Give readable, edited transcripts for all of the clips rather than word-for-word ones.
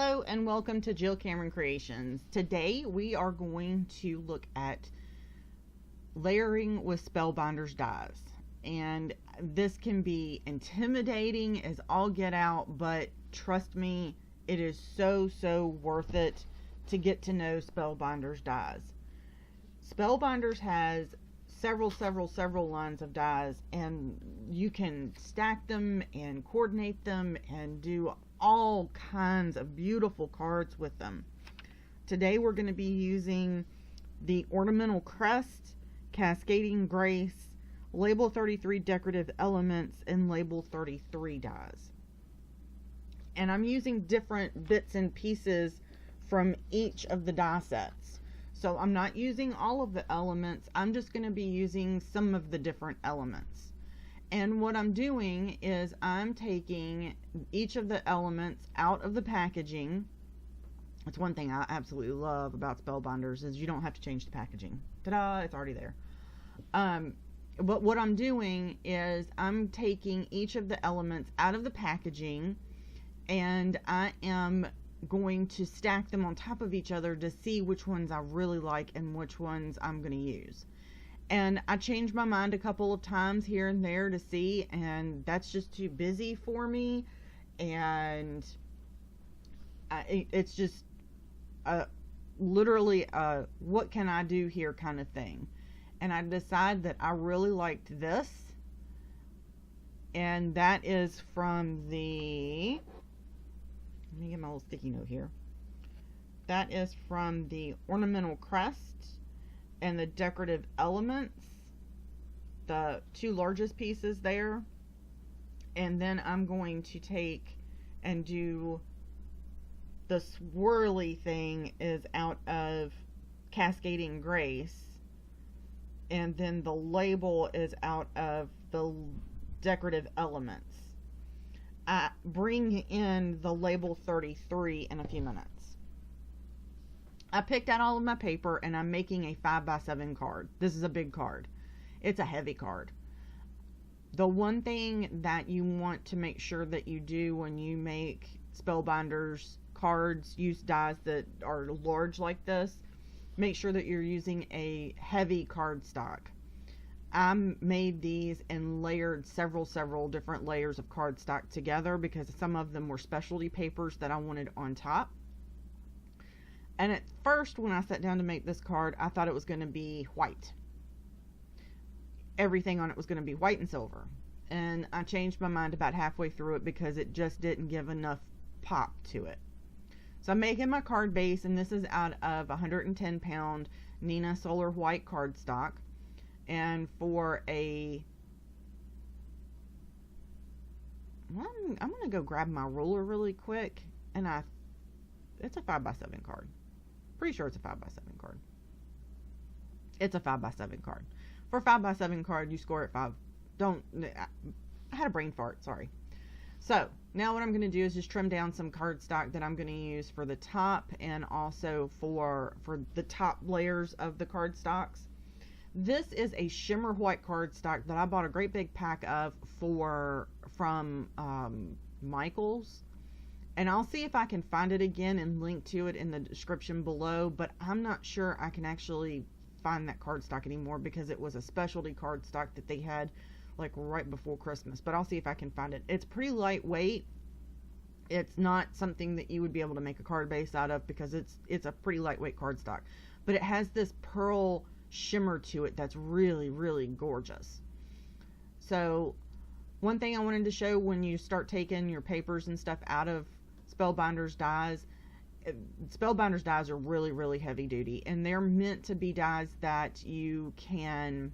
Hello and welcome to Jill Cameron Creations. Today we are going to look at layering with Spellbinders Dies. And this can be intimidating as all get out, but trust me, it is so worth it to get to know Spellbinders Dies. Spellbinders has several lines of dies, and you can stack them and coordinate them and do all kinds of beautiful cards with them. Today we're going to be using the Ornamental Crest, Cascading Grace, Label 33 Decorative Elements, and Label 33 dies. And I'm using different bits and pieces from each of the die sets. So I'm not using all of the elements, I'm just going to be using some of the different elements. And what I'm doing is I'm taking each of the elements out of the packaging. That's one thing I absolutely love about Spellbinders, is you don't have to change the packaging. Ta-da, it's already there. But what I'm doing is I'm taking each of the elements out of the packaging, and I am going to stack them on top of each other to see which ones I really like and which ones I'm going to use. And I changed my mind a couple of times here and there to see, and that's just too busy for me, and it's just literally what can I do here kind of thing. And I decided that I really liked this, and that is from the, let me get my little sticky note here. That is from the Ornamental Crest and the Decorative Elements, the two largest pieces there. And then I'm going to take and do the swirly thing is out of Cascading Grace, and then the label is out of the Decorative Elements. I bring in the Label 33 in a few minutes. I picked out all of my paper, and I'm making a 5x7 card. This is a big card. It's a heavy card. The one thing that you want to make sure that you do when you make Spellbinders cards, use dies that are large like this, make sure that you're using a heavy cardstock. I made these and layered several different layers of cardstock together because some of them were specialty papers that I wanted on top. And at first, when I sat down to make this card, I thought it was going to be white. Everything on it was going to be white and silver. And I changed my mind about halfway through it because it just didn't give enough pop to it. So I'm making my card base, and this is out of 110 pound Nina Solar White cardstock. And for a, well, I'm going to go grab my ruler really quick, and it's a 5x7 card. Pretty sure it's a 5x7 card. It's a 5x7 card. For a 5x7 card, you score at 5. I had a brain fart, sorry. So, now what I'm going to do is just trim down some cardstock that I'm going to use for the top, and also for the top layers of the cardstocks. This is a shimmer white cardstock that I bought a great big pack of from Michael's. And I'll see if I can find it again and link to it in the description below, but I'm not sure I can actually find that cardstock anymore because it was a specialty cardstock that they had like right before Christmas. But I'll see if I can find it. It's pretty lightweight. It's not something that you would be able to make a card base out of because it's a pretty lightweight cardstock. But it has this pearl shimmer to it that's really gorgeous. So one thing I wanted to show when you start taking your papers and stuff out of Spellbinders dies, Spellbinders dies are really heavy duty, and they're meant to be dies that you can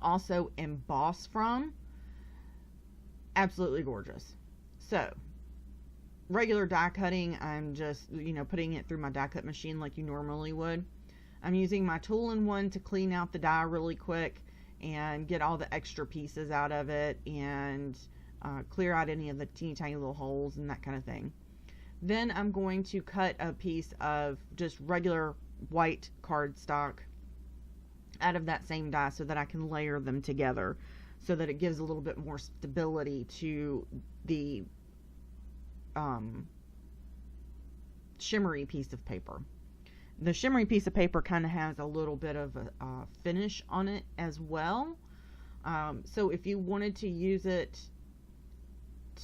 also emboss from. Absolutely gorgeous. So regular die cutting, I'm just putting it through my die cut machine like you normally would. I'm using my tool-in-one to clean out the die really quick and get all the extra pieces out of it, and clear out any of the teeny tiny little holes and that kind of thing. Then I'm going to cut a piece of just regular white cardstock out of that same die so that I can layer them together, so that it gives a little bit more stability to the shimmery piece of paper. The shimmery piece of paper kind of has a little bit of a finish on it as well. So if you wanted to use it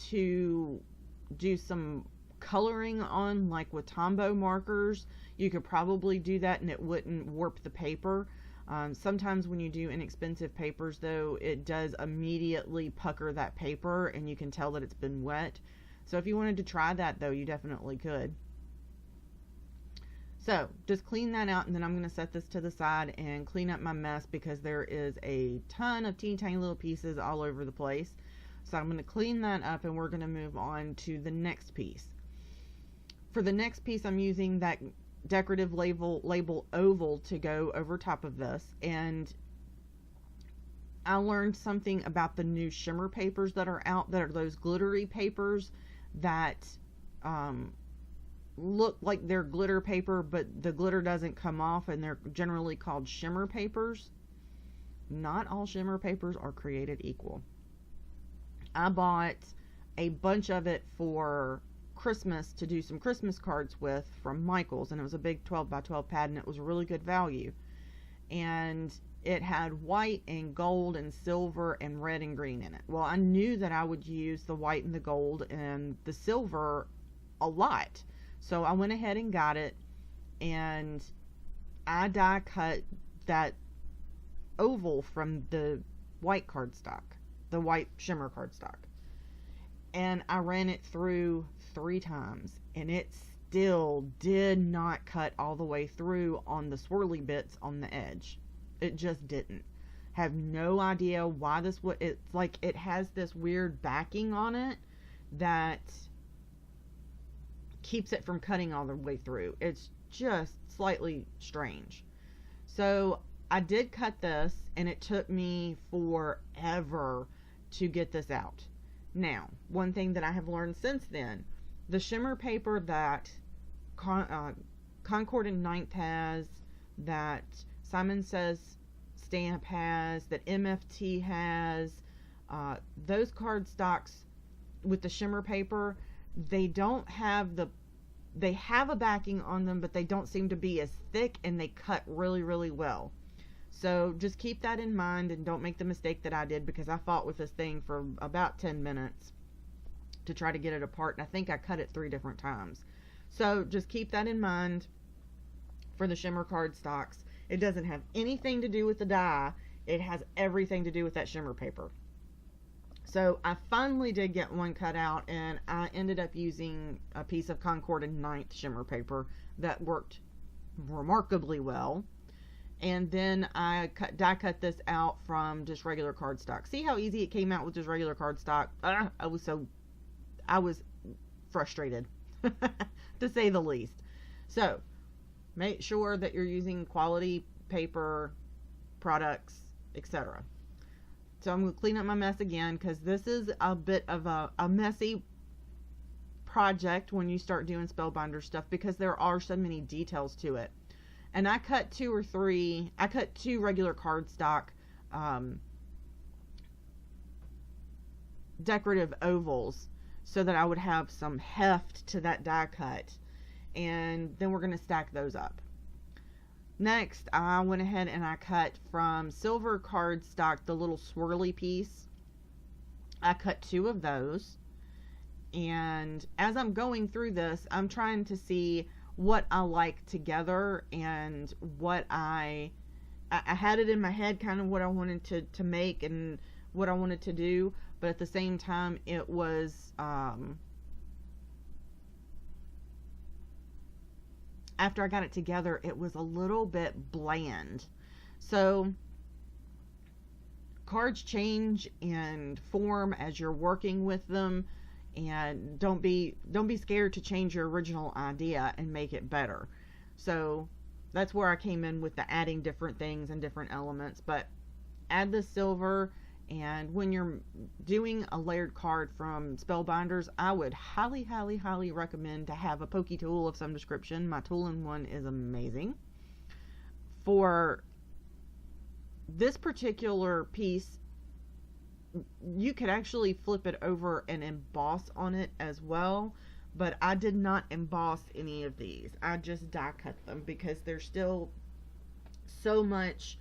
to do some coloring on, like with Tombow markers, you could probably do that and it wouldn't warp the paper. Sometimes when you do inexpensive papers, though, it does immediately pucker that paper and you can tell that it's been wet. So if you wanted to try that, though, you definitely could. So just clean that out, and then I'm going to set this to the side and clean up my mess because there is a ton of teeny tiny little pieces all over the place. So I'm going to clean that up, and we're going to move on to the next piece. For the next piece, I'm using that decorative label oval to go over top of this, and I learned something about the new shimmer papers that are out, that are those glittery papers that look like they're glitter paper, but the glitter doesn't come off, and they're generally called shimmer papers. Not all shimmer papers are created equal. I bought a bunch of it for Christmas to do some Christmas cards with from Michael's, and it was a big 12 by 12 pad, and it was a really good value. And it had white and gold and silver and red and green in it. Well, I knew that I would use the white and the gold and the silver a lot. So I went ahead and got it, and I die cut that oval from the white cardstock, the white shimmer cardstock. And I ran it through 3 times, and it still did not cut all the way through on the swirly bits on the edge. It just didn't. Have no idea why this would. It's like it has this weird backing on it that keeps it from cutting all the way through. It's just slightly strange. So I did cut this, and it took me forever to get this out. Now, one thing that I have learned since then, the shimmer paper that Concord and Ninth has, that Simon Says Stamp has, that MFT has, those cardstocks with the shimmer paper, they don't have they have a backing on them, but they don't seem to be as thick, and they cut really, really well. So just keep that in mind, and don't make the mistake that I did, because I fought with this thing for about 10 minutes to try to get it apart, and I think I cut it 3 different times. So just keep that in mind for the shimmer cardstocks. It doesn't have anything to do with the die. It has everything to do with that shimmer paper. So I finally did get one cut out, and I ended up using a piece of Concord and Ninth shimmer paper that worked remarkably well. And then I die cut this out from just regular cardstock. See how easy it came out with just regular cardstock? I was frustrated, to say the least. So make sure that you're using quality paper, products, etc. So I'm going to clean up my mess again, because this is a bit of a messy project when you start doing Spellbinder stuff, because there are so many details to it. And I cut 2 regular cardstock decorative ovals so that I would have some heft to that die cut. And then we're going to stack those up. Next, I went ahead and I cut from silver cardstock the little swirly piece. I cut 2 of those. And as I'm going through this, I'm trying to see what I like together, and what I had it in my head, kind of what I wanted to make and what I wanted to do, but at the same time it was after I got it together, it was a little bit bland. So cards change in form as you're working with them, and don't be scared to change your original idea and make it better. So that's where I came in with the adding different things and different elements. But add the silver, and when you're doing a layered card from Spellbinders, I would highly, highly, highly recommend to have a pokey tool of some description. My tool-in-one is amazing. For this particular piece, you could actually flip it over and emboss on it as well, but I did not emboss any of these. I just die cut them because there's still so much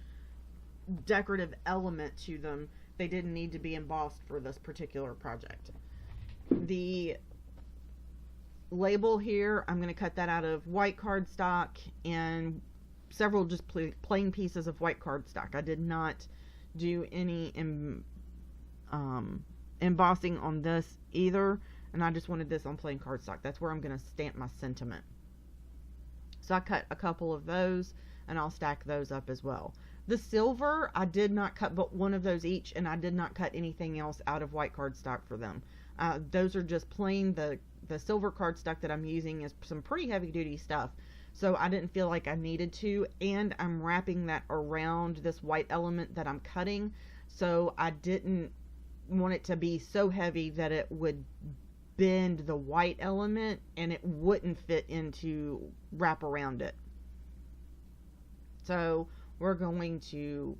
decorative element to them. They didn't need to be embossed for this particular project. The label here, I'm going to cut that out of white cardstock and several just plain pieces of white cardstock. I did not do any embossing on this either, and I just wanted this on plain cardstock. That's where I'm going to stamp my sentiment. So I cut a couple of those, and I'll stack those up as well. The silver, I did not cut but one of those each, and I did not cut anything else out of white cardstock for them. Those are just plain. The silver cardstock that I'm using is some pretty heavy duty stuff, so I didn't feel like I needed to, and I'm wrapping that around this white element that I'm cutting, so I didn't want it to be so heavy that it would bend the white element and it wouldn't fit into wrap around it. So we're going to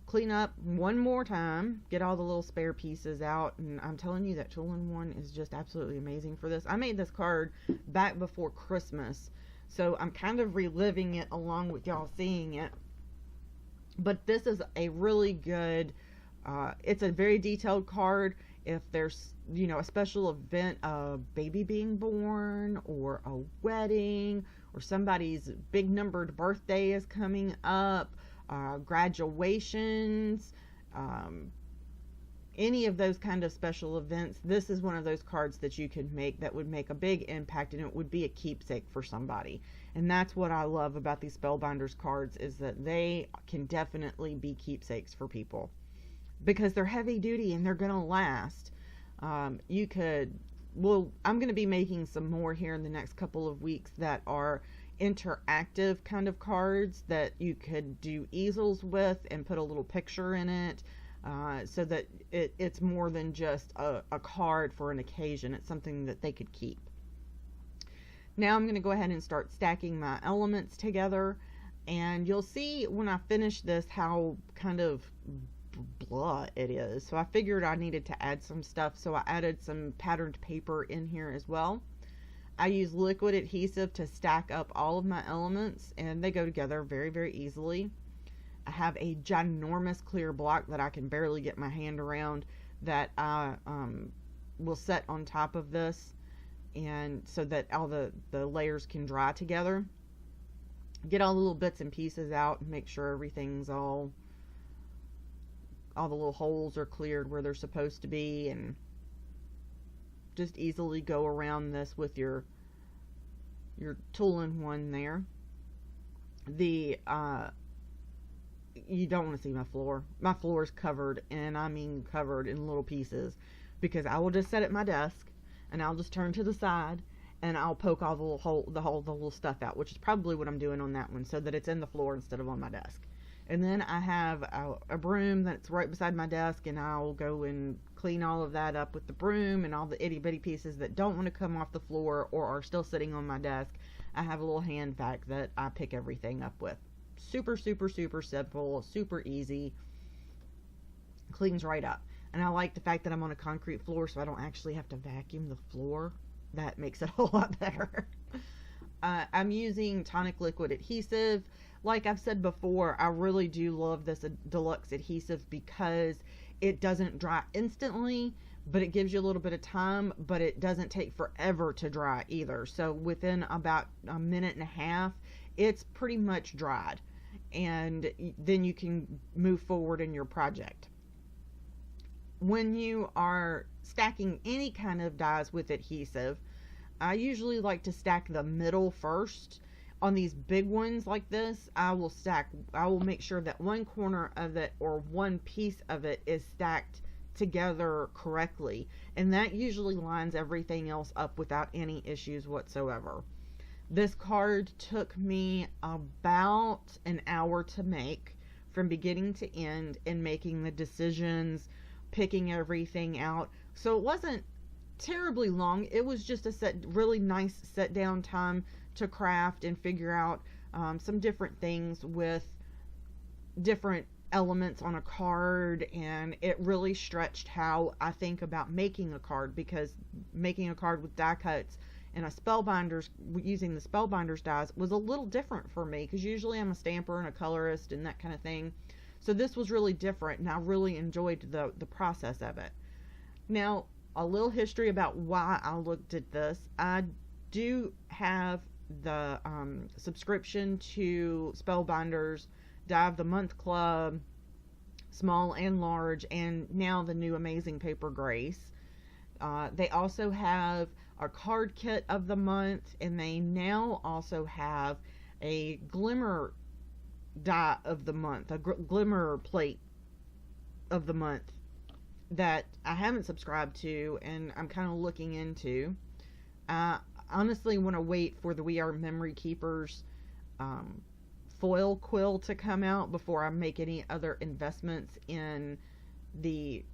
clean up one more time, get all the little spare pieces out, and I'm telling you that Tool-in-One is just absolutely amazing for this. I made this card back before Christmas, so I'm kind of reliving it along with y'all seeing it. But this is a really good, it's a very detailed card. If there's, you know, a special event, a baby being born, or a wedding, or somebody's big numbered birthday is coming up, graduations, any of those kind of special events, this is one of those cards that you could make that would make a big impact, and it would be a keepsake for somebody. And that's what I love about these Spellbinders cards, is that they can definitely be keepsakes for people because they're heavy duty and they're gonna last. You could, well, I'm gonna be making some more here in the next couple of weeks that are interactive kind of cards that you could do easels with and put a little picture in it, so that it's more than just a card for an occasion. It's something that they could keep. Now I'm going to go ahead and start stacking my elements together, and you'll see when I finish this how kind of blah it is. So I figured I needed to add some stuff, so I added some patterned paper in here as well. I use liquid adhesive to stack up all of my elements, and they go together very, very easily. I have a ginormous clear block that I can barely get my hand around that I will set on top of this, and so that all the layers can dry together. Get all the little bits and pieces out and make sure everything's all the little holes are cleared where they're supposed to be, and just easily go around this with your Tool-in-One there. The you don't want to see my floor. My floor is covered, and I mean covered in little pieces, because I will just sit at my desk and I'll just turn to the side and I'll poke all the little stuff out, which is probably what I'm doing on that one, so that it's in the floor instead of on my desk. And then I have a broom that's right beside my desk, and I'll go and clean all of that up with the broom, and all the itty bitty pieces that don't want to come off the floor or are still sitting on my desk. I have a little hand vac that I pick everything up with. Super, super, super simple, super easy. Cleans right up. And I like the fact that I'm on a concrete floor, so I don't actually have to vacuum the floor. That makes it a whole lot better. I'm using Tonic liquid adhesive. Like I've said before, I really do love this deluxe adhesive because it doesn't dry instantly, but it gives you a little bit of time, but it doesn't take forever to dry either. So within about a minute and a half, it's pretty much dried, and then you can move forward in your project. When you are stacking any kind of dies with adhesive, I usually like to stack the middle first. On these big ones like this, I will make sure that one corner of it or one piece of it is stacked together correctly, and that usually lines everything else up without any issues whatsoever. This card took me about an hour to make, from beginning to end, in making the decisions, picking everything out. So it wasn't terribly long. It was just a really nice set down time to craft and figure out some different things with different elements on a card, and it really stretched how I think about making a card, because making a card with die cuts and using the Spellbinders dies was a little different for me, because usually I'm a stamper and a colorist and that kind of thing. So this was really different, and I really enjoyed the process of it. Now, a little history about why I looked at this. I do have the subscription to Spellbinders, Die of the Month Club, small and large, and now the new Amazing Paper Grace. They also have a card kit of the month, and they now also have a glimmer die of the month, a glimmer plate of the month that I haven't subscribed to, and I'm kind of looking into. I honestly want to wait for the We Are Memory Keepers foil quill to come out before I make any other investments in the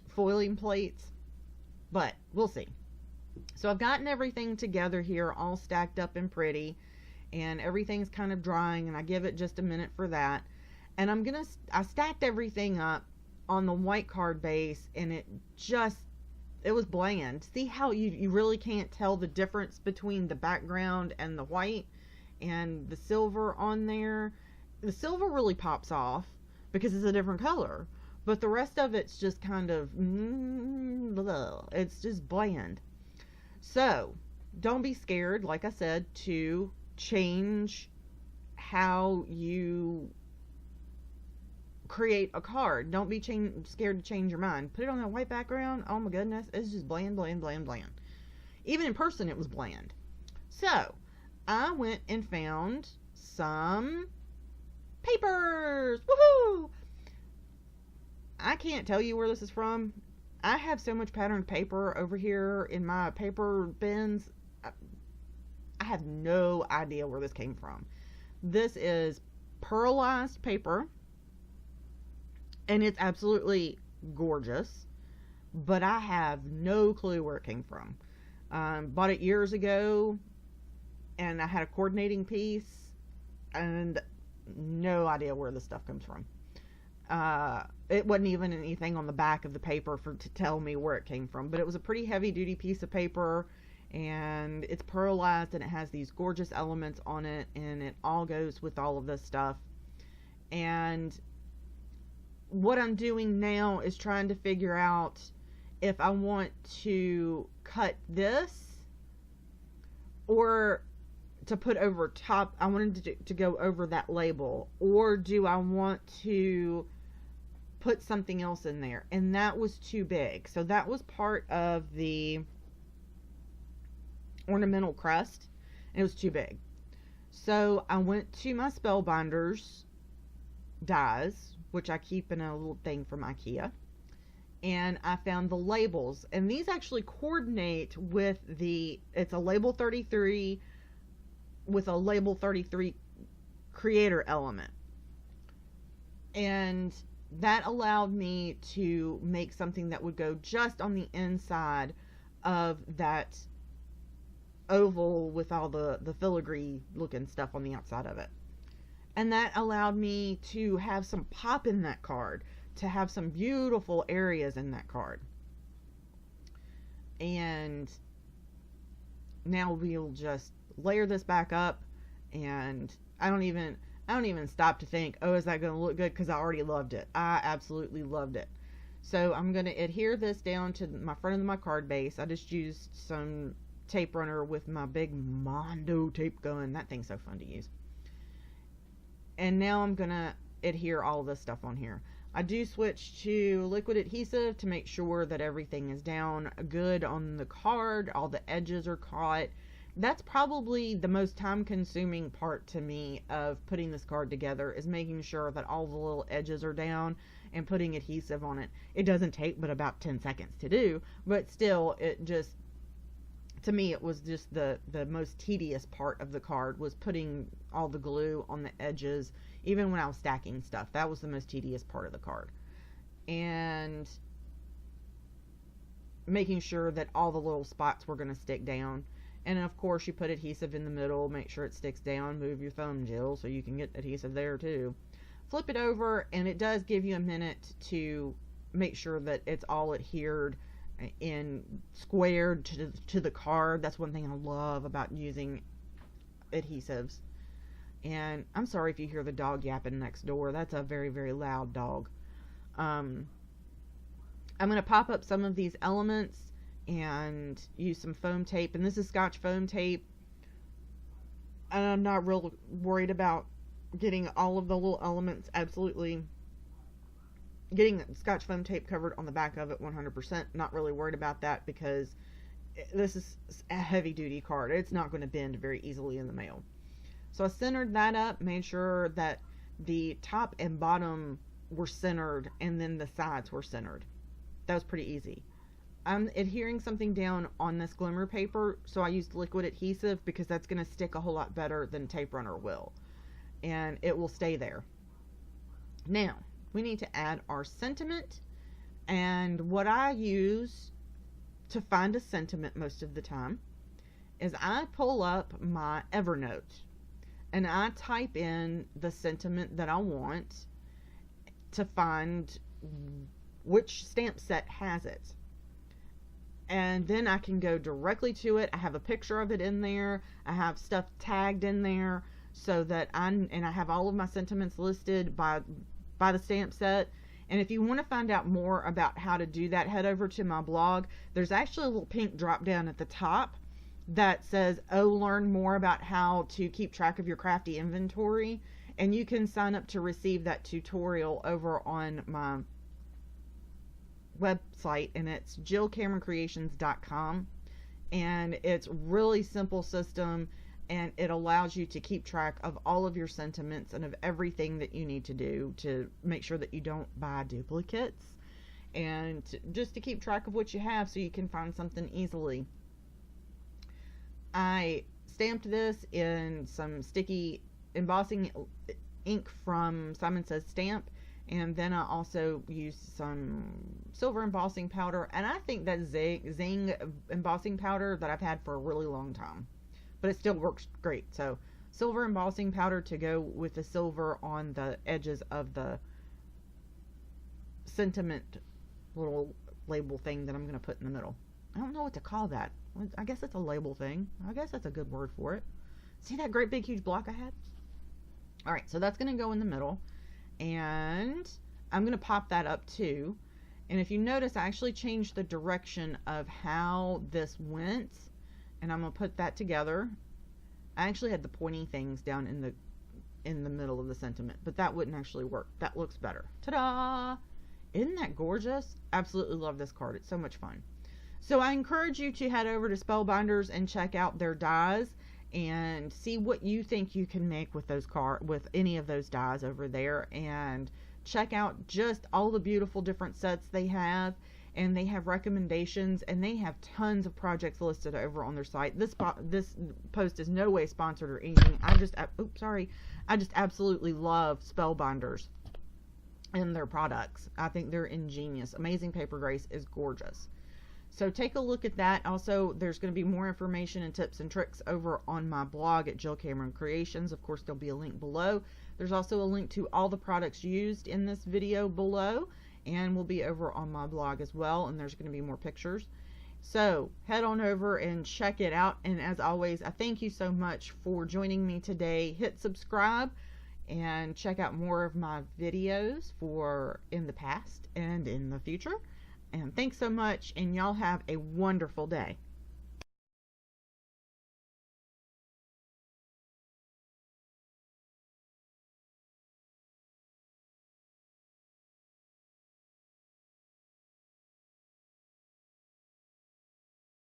foiling plates, but we'll see. So I've gotten everything together here, all stacked up and pretty, and everything's kind of drying, and I give it just a minute for that. And I stacked everything up on the white card base, and it was bland. See how you really can't tell the difference between the background and the white and the silver on there? The silver really pops off because it's a different color, but the rest of it's just kind of it's just bland. So don't be scared, like I said, to change how you create a card. Don't be scared to change your mind. Put it on that white background. Oh my goodness, it's just bland, bland, bland, bland. Even in person it was bland. So I went and found some papers. Woohoo! I can't tell you where this is from. I have so much patterned paper over here in my paper bins. I have no idea where this came from. This is pearlized paper, and it's absolutely gorgeous, but I have no clue where it came from. Bought it years ago, and I had a coordinating piece, and no idea where this stuff comes from. It wasn't even anything on the back of the paper to tell me where it came from, but it was a pretty heavy duty piece of paper, and it's pearlized, and it has these gorgeous elements on it, and it all goes with all of this stuff. And what I'm doing now is trying to figure out if I want to cut this or to put over top. I wanted to go over that label, or do I want to put something else in there? And that was too big. So that was part of the ornamental crust, and it was too big. So I went to my Spellbinders dies, which I keep in a little thing from IKEA, and I found the labels, and these actually coordinate with it's a label 33 with a label 33 creator element, and that allowed me to make something that would go just on the inside of that oval with all the filigree looking stuff on the outside of it. And that allowed me to have some pop in that card, to have some beautiful areas in that card. And now we'll just layer this back up, and I don't even stop to think, oh, is that going to look good? Because I already loved it. I absolutely loved it. So I'm going to adhere this down to my front of my card base. I just used some tape runner with my big Mondo tape gun. That thing's so fun to use. And now I'm going to adhere all of this stuff on here. I do switch to liquid adhesive to make sure that everything is down good on the card. All the edges are caught. That's probably the most time-consuming part to me of putting this card together, is making sure that all the little edges are down and putting adhesive on it. It doesn't take but about 10 seconds to do, but still, to me, it was just the most tedious part of the card, was putting all the glue on the edges. Even when I was stacking stuff, that was the most tedious part of the card. And making sure that all the little spots were going to stick down. And of course you put adhesive in the middle, make sure it sticks down, move your thumb, Jill, so you can get adhesive there too. Flip it over, and it does give you a minute to make sure that it's all adhered and squared to the card. That's one thing I love about using adhesives. And I'm sorry if you hear the dog yapping next door. That's a very, very loud dog. I'm going to pop up some of these elements and use some foam tape. And this is Scotch foam tape. And I'm not real worried about getting all of the little elements absolutely, getting Scotch foam tape covered on the back of it 100%. Not really worried about that because this is a heavy duty card. It's not going to bend very easily in the mail. So I centered that up, made sure that the top and bottom were centered, and then the sides were centered. That was pretty easy. I'm adhering something down on this glimmer paper, so I used liquid adhesive because that's going to stick a whole lot better than tape runner will. And it will stay there. Now, we need to add our sentiment. And what I use to find a sentiment most of the time is I pull up my Evernote. And I type in the sentiment that I want to find which stamp set has it. And then I can go directly to it. I have a picture of it in there. I have stuff tagged in there so that I have all of my sentiments listed by the stamp set. And if you want to find out more about how to do that, head over to my blog. There's actually a little pink drop down at the top that says, oh, learn more about how to keep track of your crafty inventory, and you can sign up to receive that tutorial over on my website, and it's jillcameroncreations.com. And it's really simple system, and it allows you to keep track of all of your sentiments and of everything that you need to do to make sure that you don't buy duplicates, and just to keep track of what you have so you can find something easily. I stamped this in some sticky embossing ink from Simon Says Stamp, and then I also used some silver embossing powder, and I think that Zing embossing powder that I've had for a really long time, but it still works great. So silver embossing powder to go with the silver on the edges of the sentiment little label thing that I'm going to put in the middle. I don't know what to call that. I guess it's a label thing. I guess that's a good word for it. See that great big huge block I had? Alright, so that's going to go in the middle. And I'm going to pop that up too. And if you notice, I actually changed the direction of how this went. And I'm going to put that together. I actually had the pointy things down in the middle of the sentiment, but that wouldn't actually work. That looks better. Ta-da! Isn't that gorgeous? Absolutely love this card. It's so much fun. So I encourage you to head over to Spellbinders and check out their dies and see what you think you can make with those with any of those dies over there, and check out just all the beautiful different sets they have. And they have recommendations, and they have tons of projects listed over on their site. This post is no way sponsored or anything. I just absolutely love Spellbinders and their products. I think they're ingenious. Amazing Paper Grace is gorgeous. So take a look at that. Also, there's going to be more information and tips and tricks over on my blog at Jill Cameron Creations. Of course, there'll be a link below. There's also a link to all the products used in this video below, and will be over on my blog as well, and there's going to be more pictures. So head on over and check it out. And as always, I thank you so much for joining me today. Hit subscribe and check out more of my videos for in the past and in the future. And thanks so much, and y'all have a wonderful day.